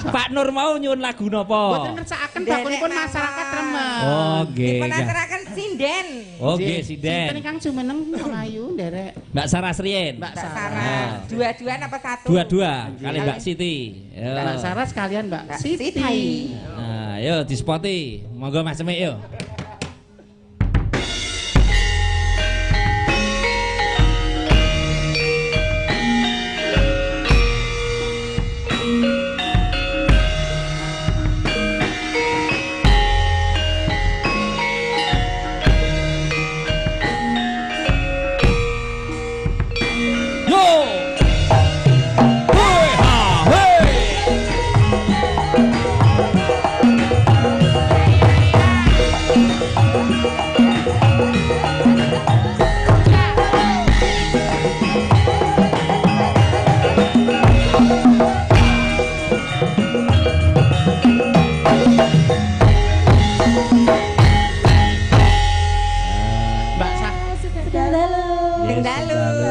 Pak Nur mau nyuwun lagu napa? Mboten ngersakaken bakunipun masyarakat remen. Oh, nggih. Dipun aturaken sinden. Oh, nggih, sinden. Sinten ingkang jumeneng ayu nderek. Mbak Saras riyen. Mbak Mbak Sarah. Sarah. Dua-duaan apa satu? Dua-dua kali Mbak Siti. Yo. Mbak Sarah sekalian Mbak Siti. Nah, yo dispoti. Monggo Mas Cemik yo.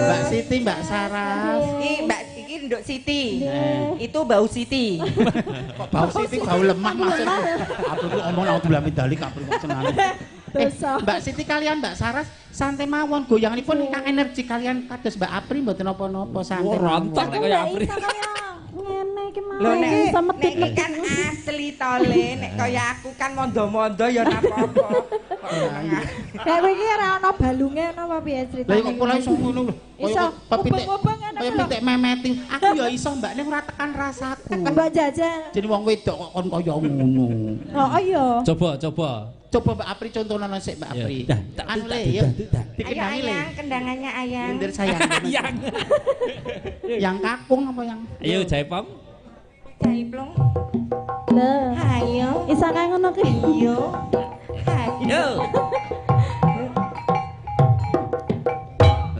Mbak Siti, Mbak Sarah. Iki Nduk Siti. Itu Bau Siti. Kok bau Siti bau lemah maksudnya. Aku tuh ngomong aku belami dalik kabeh kok senane. Mbak Siti kalian Mbak Sarah santai mawon goyanganipun ingkang energi kalian kados Mbak Apri mboten napa-napa santai. Rontok nek kaya Apri. Ngene iki mah. Lho nek kan asli tole, nek kaya aku kan mondo-mondo ya ora apa-apa. Kayak iki ora ono balunge ono apa piye critane? Lah kok ora iso ngono lho. Iso ubeng-ubeng ngono Kaya pitik memeti. Aku ya iso Mbak ning ora tekan rasaku. Mbak Jajan. Jadi wong wedok kok kon kaya ngono. Oh iya. Coba. Coba Mbak Apri contohna sik Mbak Apri. Anu le ya. Dikenangi le. Ayang, kendangannya ayang. Mundur sayang. Yang. Yang kakung apa yang? Ayo Jaipong. Jaiplung. Lho. Hayo. Isa kae ngono ki. Yo. Yo.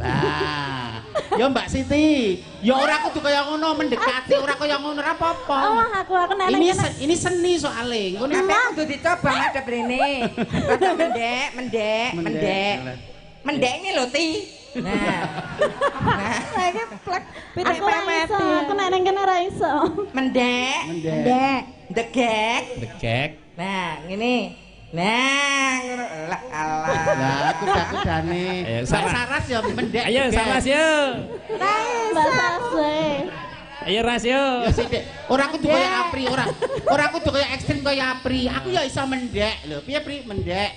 Lah, ya Mbak Siti, ya ora kudu kaya ngono mendekati, ora kaya ngono ora apa-apa. Oh, aku nene. Ini seni soalnya. Ngono Tapi kudu dicoba ngadep rene. Rada mendek. Mendeknya lho Ti. Nah. Saiki plek pitik iso. Aku nene kene ora iso. Mendek. Ndek. Degek. Nah, ngene. Nah, ngono lah Allah. Lah, kuda-kudane. Mbak Saras ya mendek. Ayo Saras yo. Mbak Sase. Ayo Ras yo. Ya sithik. Ora kudu kaya Apri, ora kudu kaya ekstrem kaya Apri. Aku ya iso mendek lho. Piye Pri? Mendek.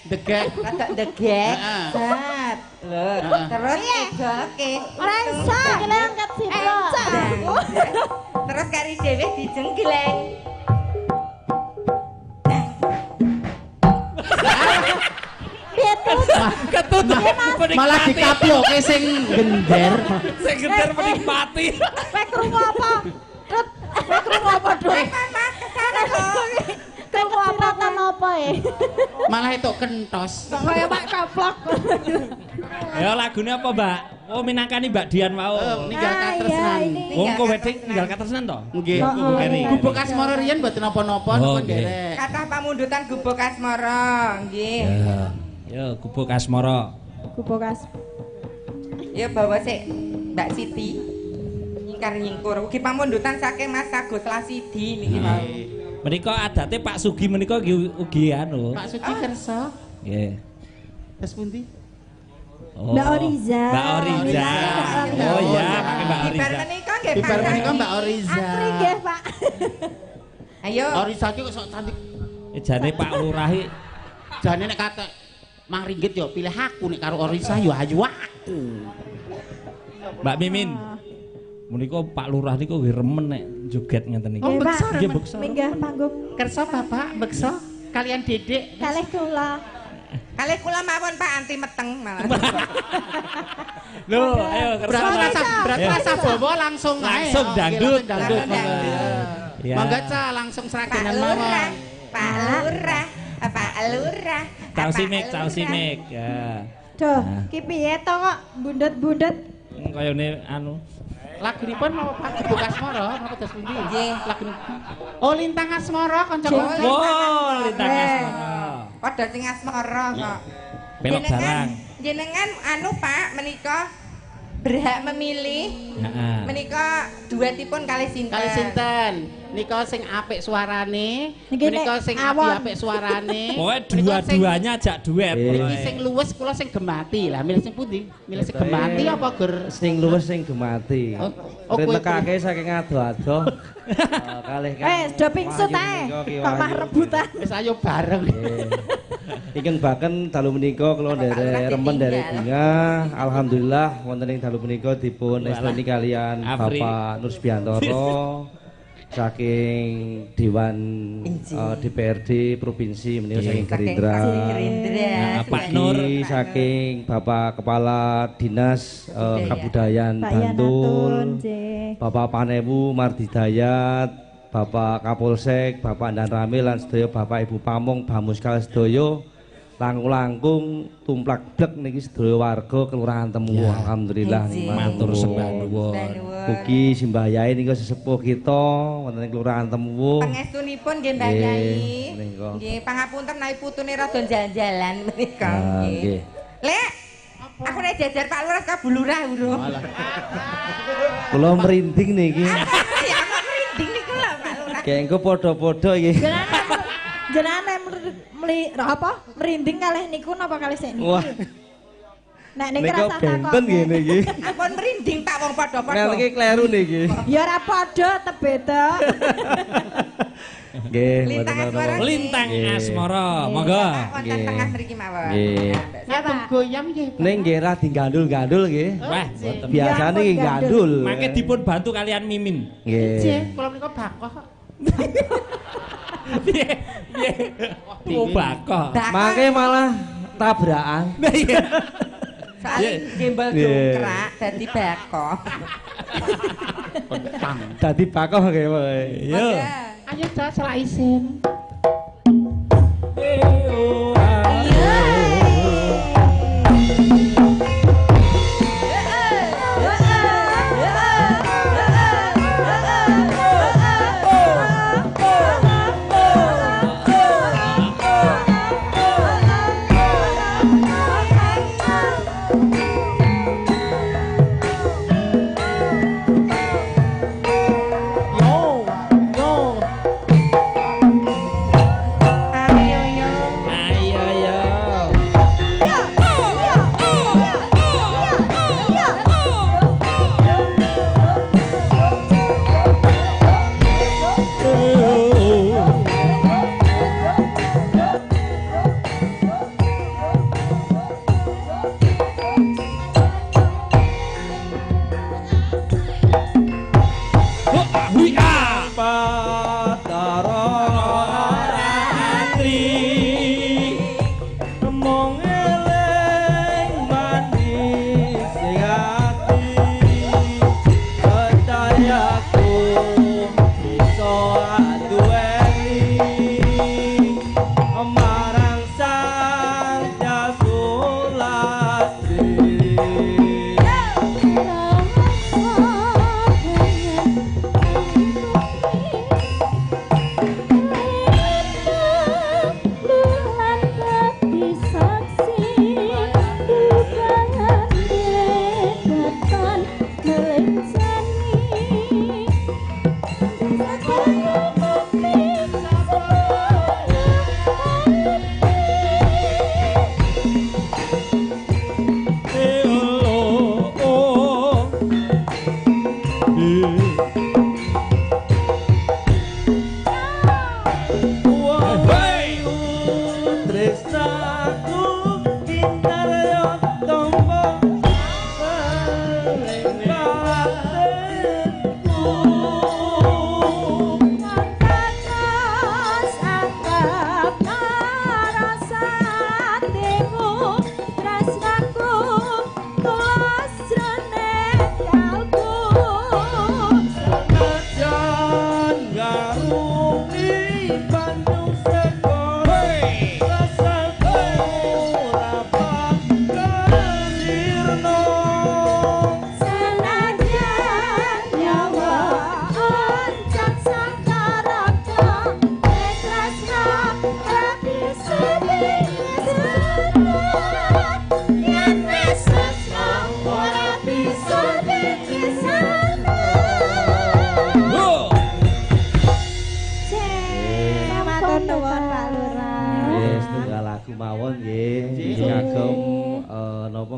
Degek. Rada degek. Sat. Lho, terus digoke. Ora iso. Kene angkat sipro. Terus kari dhewe dijenggleng. Ketut. Malah dikaploke sing gender. Sing gender menikmati. Pek krungu apa? Rut, pek krungu apa, Duk? Krungu apa kan apa Malah itu kentos. Kaya Pak Kaplok. Ya lagune apa, Mbak? Oh minangkani Mbak Dian mau. Ninggal katresnan. Wong kowe wedding ninggal katresnan to? Nggih. Gubuk Asmara riyen mboten napa-napa napa nderek. Kathah pamundutan Gubuk Asmara, nggih. Ya, Gubuk Asmara. Gubokas. Ya bawa sik Mbak Siti. Nyingkar nyingkur. Ugi pamundutan saking Mas Agus Lasidi niki mau. Menika adate Pak Sugi menika ugi anu. Pak Suci kersa. Nggih. Terus pundi? Mbak Oriza. Mbak Oriza. Oh iya, pakai Mbak Bibar Oriza. menika nggih Bibar menika Mbak Oriza. Antri nggih, Pak. Ayo. Oriza ki kok sok cantik. Jane Pak Lurah iki Jane nek kate Mang Ringgit yo pilih aku nek karo Oriza yo ayu aku. Mbak Mimin. Menika Pak Lurah niku nggih remen nek joget ngenten iki. Oh, beksa Nggih remen. beksa. Minggah panggung Kersa Bapak beksa kalian Dedek. kalih kula. Kalih kula mawon Pak anti meteng malah. Lho, ayo Berarti rasa bawa langsung ae. Langsung dangdut. Dangdut. Ya. Mangga Ca langsung Pak seragenan Lurah. mawon. Pak Lurah. Pak Lurah. Tahu simik, tahu simik. Ya. Duh, ki piye to kok bundet-bundet. Kayane anu. Lagunipun napa Pak Gubuk Asmara napa terus pundi? Nggih. Lagunipun. Oh Lintang Asmara kanca Oh, kanca. Wow, lintang asmara. Padha sing asmara kok. Belok barang. Jenengan anu Pak menika berhak memilih. Heeh. Menika duetipun kalih sinten? Kali sinten? Nika sing apik suarane, Niki menika nek sing awon. apik suarane. Pokoknya Menika sing- dua-duanya ajak duet. Niki sing luwes kula sing gemati lah, milih sing pundi? Milih sing gemati apa ger Sing luwes sing gemati. Oh, oh, Rin kowe- nekake saking ado-ado. Kalih kan. Do pingsut ae. Kok mah rebutan. wis ayo bareng. Ingkang baken dalu menika kula nderek remen dari Bunga. Alhamdulillah wonten ing dalu menika dipun esteni kalian Afri. Bapak Nur Subiantoro saking Dewan DPRD Provinsi menika saking Gerindra. Nah, Pak Nur. Iki saking Bapak Kepala Dinas Kebudayaan Pak Bantul, Yanatun, Bapak Panewu Mardidayat, Bapak Kapolsek, Bapak Andan Ramil lan sedaya Bapak Ibu Pamong Bamuskal sedaya langkung-langkung tumplak blek niki sedaya warga Kelurahan Temu. Alhamdulillah Nggih. Matur sembah nuwun. Mugi simbah yai niku sesepuh kita wonten ing Kelurahan Temu. Pangestunipun nggih Mbak Nggih, Yai. menika. Nggih, pangapunten menawi putune rada jalan-jalan menika. Ah, Nggih. nggih. Lek, aku nek jajar Pak Lurah kabulurah urung. Kula merinding niki. Ya kok merinding niku lho Pak Lurah. Kayak engko padha-padha iki. Jenane merinding kalih niku napa kalih sik niku? Wah, Nek niki nika rasah benten takon. ngene iki. Ampun merinding tak wong padha-padha. Nek iki kleru niki. Ya ora padha tep beda. Nggih, Lintang mboten asmara. napa. Lintang Nggih. asmara, monggo. Wonten Nggih. tengah mriki mawon. Nggih. Sampun goyang nggih. Ning nggih ra digandul-gandul nggih. Wah, mboten. Biasane nggih gandul. Mangke dipun bantu kalian Mimin. Nggih. Nggih, kula menika bakoh. Piye? Piye? Oh, bakok. Mangke malah tabrakan. Nah, iya. Soale gembel Nggih. dongkrak dadi bako. Pentang. Dadi bakoh nggih, Pak. Yo. Ayo Cak selak isin. Yo, yo. Ayo yo. We are Ratri. Mong eling manis sing ati percayaku iso duweni marang sang Jasulastri.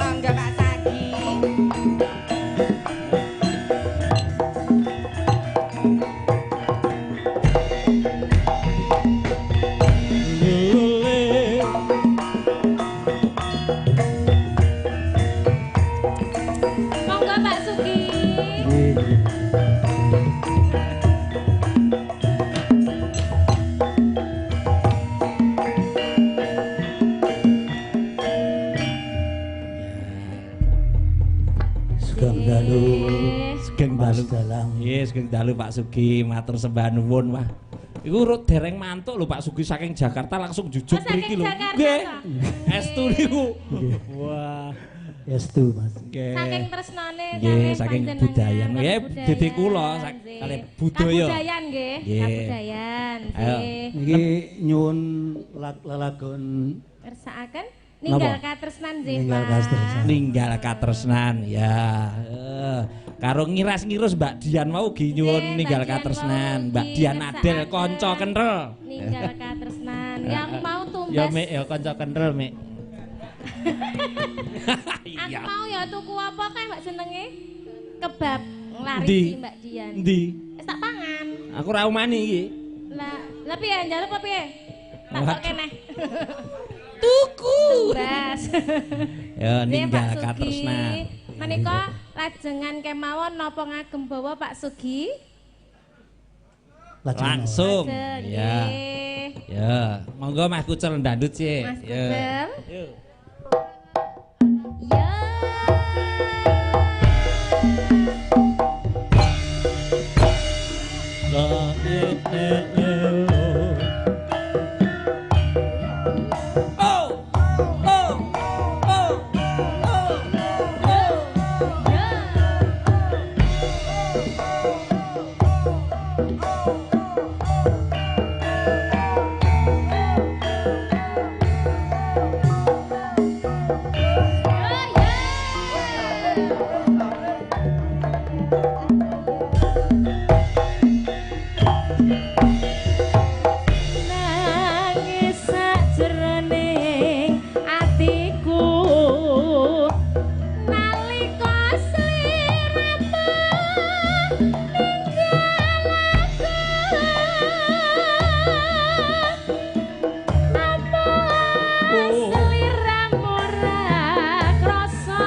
Monggo Pak Sagi. Monggo Pak Sugi. Sugeng dalu. Sugeng dalu dalang. Nggih, sugeng dalu Pak Sugi, matur sembah nuwun, Wah. Iku urut dereng mantuk lho Pak Sugi saking Jakarta langsung jujuk Oh, saking mriki lho. Jakarta, Nggih. toh? Estu niku. Wah. Estu Mas. Nggih. Saking tresnane Nggih, saking budaya. Nggih, dadi kula kali budaya. Kabudayan nggih, Nggih. kabudayan. Ayo. Nggih. Niki nyuwun lelagon Kersakaken Ninggal katresnan nggih, Ninggal Pak. katresnan. Ninggal katresnan ya. Karo ngiras-ngirus Mbak Dian mau gi nyuwun Nggih, ninggal Mbak Dian katresnan. mau Mbak ugi Dian Adel ngersakaken. kanca kenrel. Ninggal katresnan. Ya aku mau tumbas. Ya Mek ya kanca kenrel Mek. Aku mau ya tuku apa kae Mbak jenenge? Kebab lari Ndi? di Mbak Dian. Endi? Wis tak pangan. Aku ra umani iki. Lah piye njaluk apa piye? Tak kok keneh. Tuku. Tumbas. Ya Nggih, ninggal Pak Sugi. katresnan. Menika lajengan kemawon napa ngagem bawa Pak Sugi? Langsung. Lajeng, Ya. nggih. Ya, monggo Mas Kucel ndandut sih. Mas Ya. Kucel. Yuk. Ya. Nangis sajroning atiku nalika sliramu ninggal aku. Sliramu ra krasa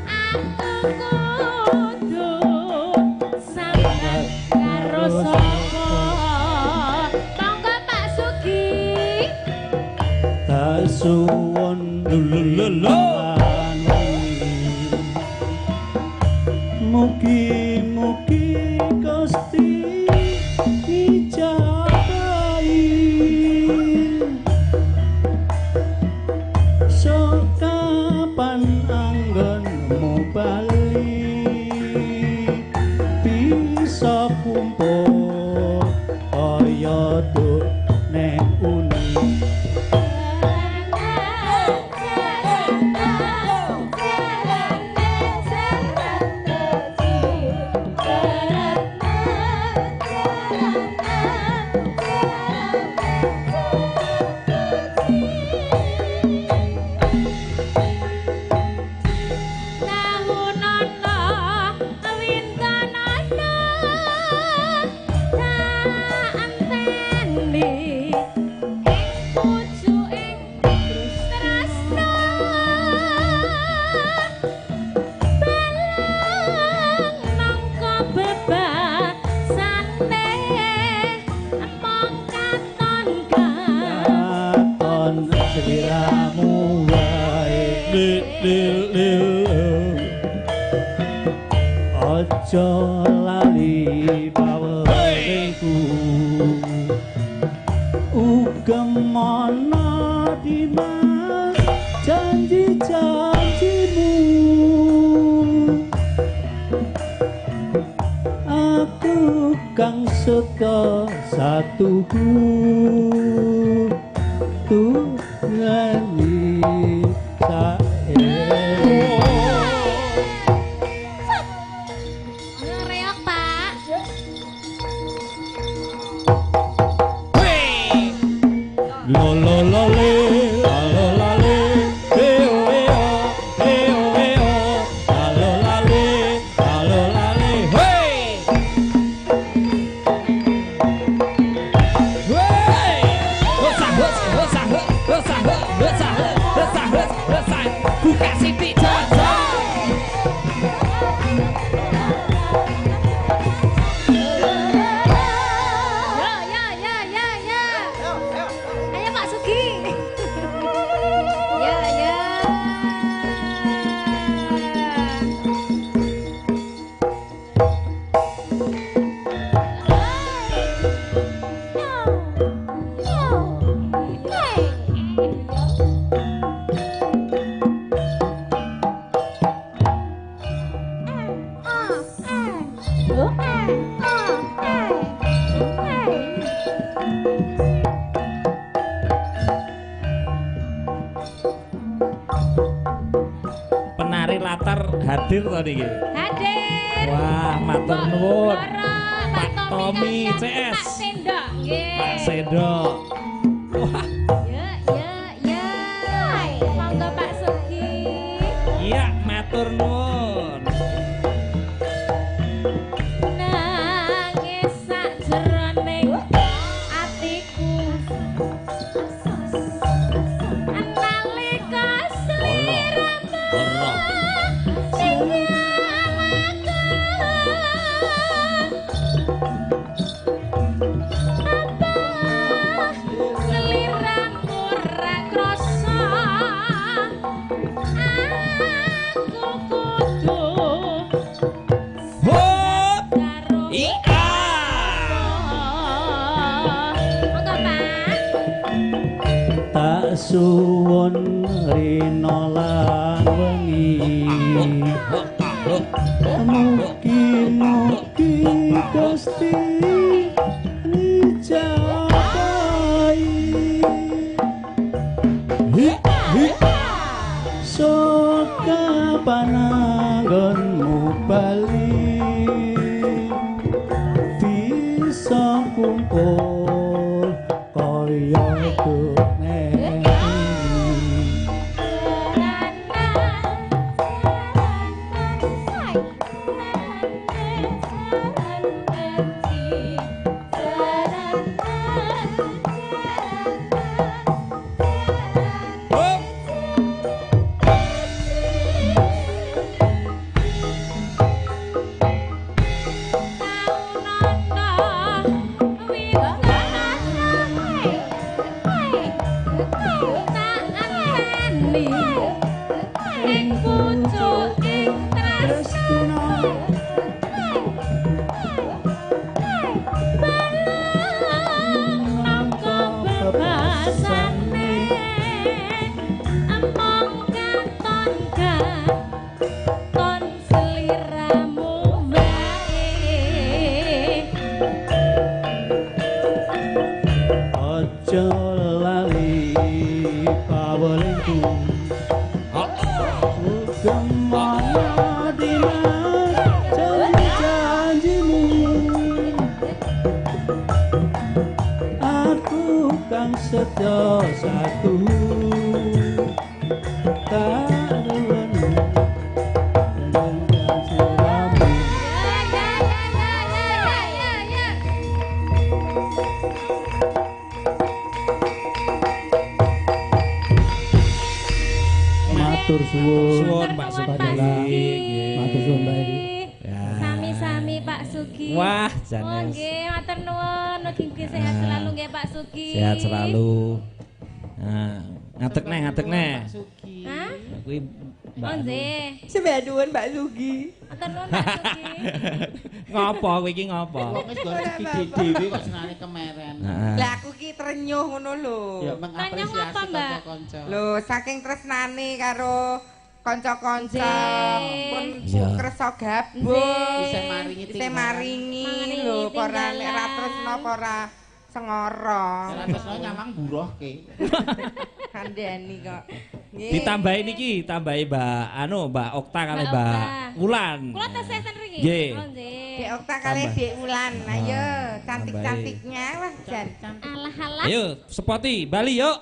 aku kudu sambat karo sapa. Monggo Pak Sugi. Suwon mugi-mugi Gusti ijabahi sokapan anggonmu bali bisa kumpul kaya duk nek uni. Katon sliramu wae aja lali baweku ugem ana dimas janji-janjimu aku kang seka satuku Tuhani Ngereok Pak. lo lo lo le la lo la le eo eo eo eo la lo la le hey Hosah, hosah, hosah, hosah, hosah. hadir to niki. Hadir. Wah, matur nuwun. Pak Tommy CS. Pak Sendok nggih. Pak Sendok. Wah, Ya. Monggo Pak Sugi. iya matur nuwun. Nangis sajroning atiku. Nalika sliramu Ora. sing nyalakan. Sliramu ra krasa. Aku kudu Hop. karo Iya. Monggo Pak. Tak suwun rina lan wengi mugi-mugi Gusti nijapai soka pananggonmu bali bisa kumpul kaya kene Hop. Ton seliramu baik. aja lali pawelingku kemana dina janji-janjimu aku kang sedo satu karuan dengan siramu matur suwun Suwun Pak Sugi. matur suwun Mbak Edi. Ya. Sami-sami Pak Sugi. Wah, Oh janes. nggih, matur nuwun. Mugi sehat selalu nggih Pak Sugi. Sehat selalu. Nah, ngadeg neh. Hah? Kuwi Oh nggih. Sembah nuwun Mbak Sugi. Matur nuwun Pak Sugi. Ngopo kowe iki ngopo? Wong wis golek iki dhewe kok senane kemeren. Heeh. Lah aku ki trenyuh ngono lho. Ya Tanya mengapresiasi apa, Mbak? kanca-kanca. Lho, saking tresnane karo kanca-kanca Nggih. pun Iya. kersa gabung. Isih maringi Isih maringi Maringi lho, para tinggalan. nek ra tresno apa ora sengara. Ora tresno nyamang burohke. Kandhani kok. Nggih. Ditambahi niki, tambahi Mbak Okta kali Mbak Mbak Okta. Wulan. Kula tes esen riki. Nggih. Oh nggih. Dek Okta kali Tambah. Dek Wulan. Ayo, Ah, cantik-cantiknya wah jan. Alah-alah. Ayo, Sepoti, Bali yuk.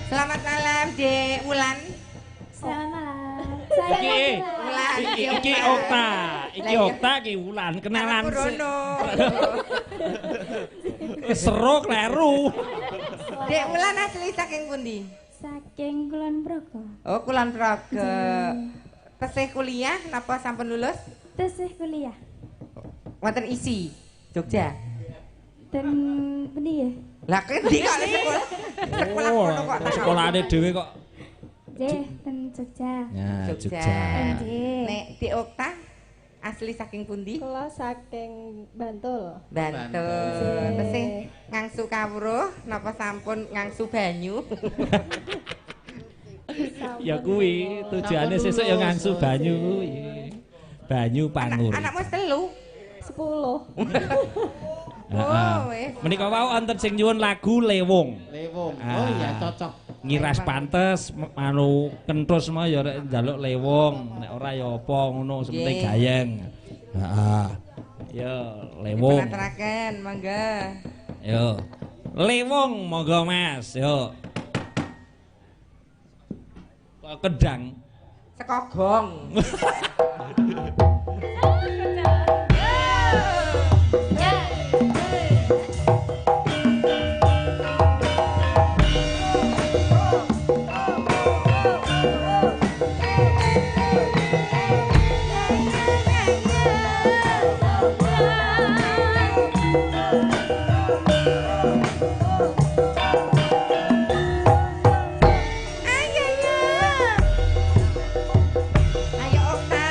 Selamat malam Dek Wulan. Selamat malam. Iki Okta, iki Okta, iki Wulan kenalan. Aku Rono. Seru kleru. Dek Wulan asli saking pundi? Saking Kulon Progo. Oh, Kulon Progo. Tesih kuliah napa sampun lulus? Tesih kuliah. Wonten isi Jogja. Dan pundi ya? Lah kendi kok sekolah. Sekolah kono kok tak. Sekolahane dhewe kok Nggih, ten Jogja. Ya, Jogja. Jogja. Nggih. Nek di Okta asli saking pundi? Kula saking Bantul. Bantul. Terus sing ngangsu kawruh napa sampun ngangsu banyu? Ya kuwi tujuane sesuk ya ngangsu banyu kuwi. Banyu pangur. Anakmu wis telu. 10. Heeh. wis. Menika wau wonten sing nyuwun lagu Lewung. Lewung. Ah. Oh iya cocok. Ngiras pantes anu kenthus mah ya rek njaluk Lewung, nek ora ya apa ngono sementing Nggih. gayeng. Heeh. Ya Lewung. Penaturaken, monggo. Yo. Lewung monggo Mas, yo. Kedang. Sekogong. Ayo Okta.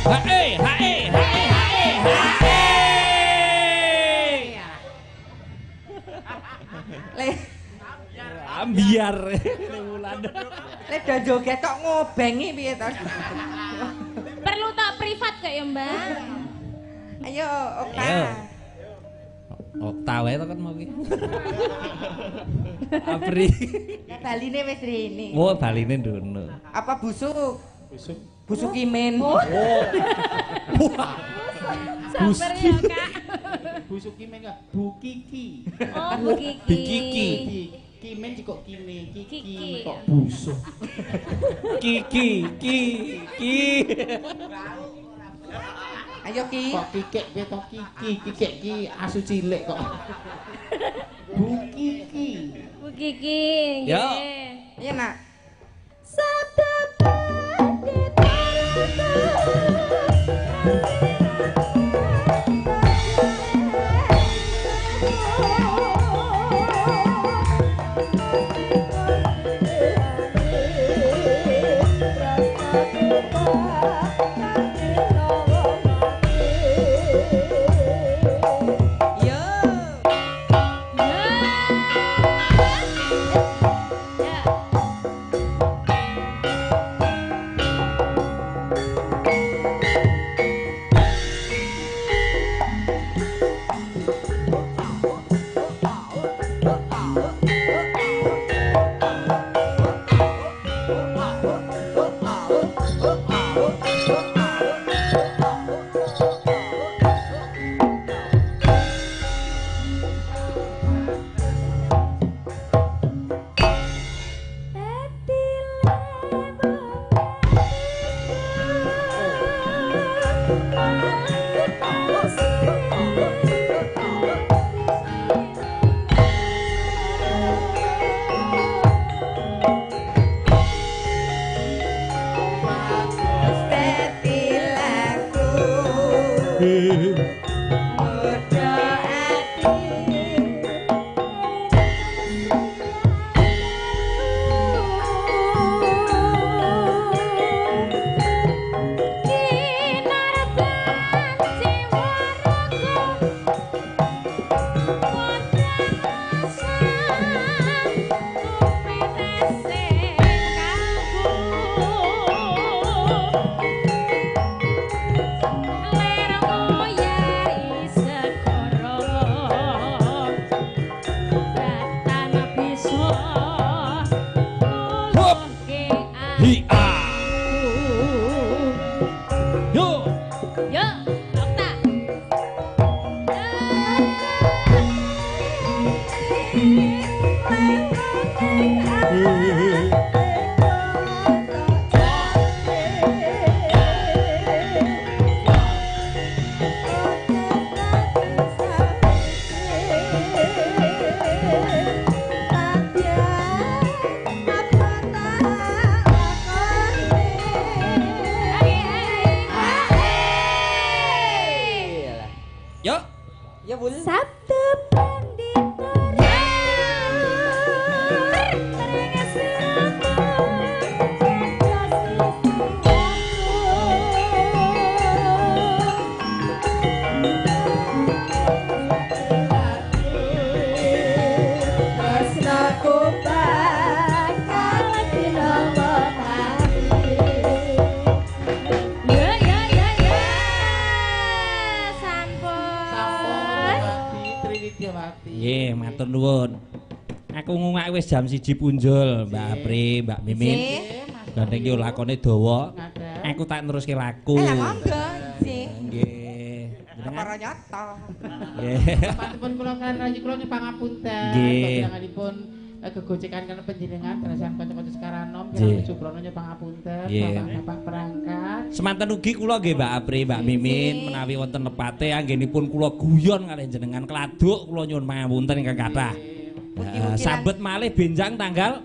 Hae, hae, hae, hae, hae. Le Ambiar. Wulan. le do joget kok ngobengi piye to? Perlu tak privat kok ya, Mbak? Ayo Okta. Ayo. Okta wae to kan mau ki. Apri. Baline wis rene. Oh, baline ndono. Apa busuk? Busuk kimin. Sabar ya, Kak. Busuki mengga Bu Kiki. Oh, Bu Kiki. Bu Kiki. Kimen kok kime Kiki Kiki. kok busuk. Kiki, ki. Ayo Ki. Kok kikek kowe to Kiki, kikek ki asu cilik kok. Bu Kiki. Bu Kiki. Yo. Nggih. Iya nak. Yo. Ya. Yuk. Ya bul. Sabtu penditor teringat siramu Tresnaku bakal dinawa ya sampun Triwidyawati. Nggih, matur nuwun. Aku ngungak wis jam 1 punjul, Mbak Apri, Mbak Mimin. Gandeng yo lakone dawa. Aku tak neruske laku. Lah monggo, sih. Nggih. Para nyata. Nggih. Panjenengan kula kan rayi kula nyuwun pangapunten. Nggih. Panjenenganipun gegojekan kalian panjenengan karasan kanca-kanca sekaranom Nggih. kirang Subrono nyuwun pangapunten. Nggih. Bapak perangkat. Semanten ugi kula nggih Mbak Apri, Mbak Mimin menawi wonten lepate anggenipun kula guyon kalih jenengan kladuk kula nyuwun pangapunten ingkang kathah. Sabet malih benjang tanggal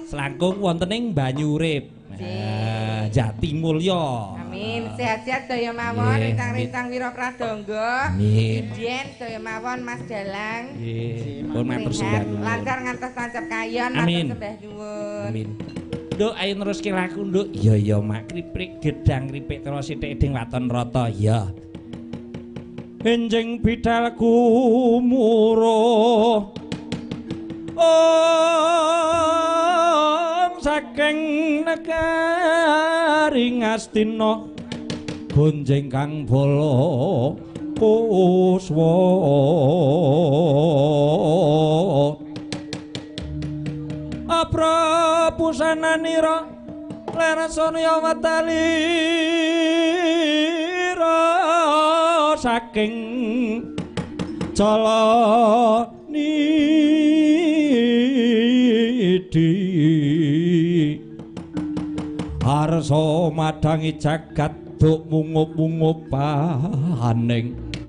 selangkung wonten ing Banyurip. Jatimulya. Amin. Sehat-sehat daya mawon, rincang-rincang Wira Pradangga. Amin. Indien daya mawon Mas Dalang. Nggih, pun matur sembah Sehat, nuwun. lancar ngantos tancap kayon, Amin. matur sembah nuwun. Amin. Nduk ayo neruske laku, Nduk. Iya iya, Mak. Kriprik gedang kripik terus sithik ding waton rata. Ya. Enjing bidalku muruh saking negari Ngastina gonjeng kang bala kuswa aprapusananira lerasana watalira saking Calonidi arsa madangi jagat duk mungup-mungup paning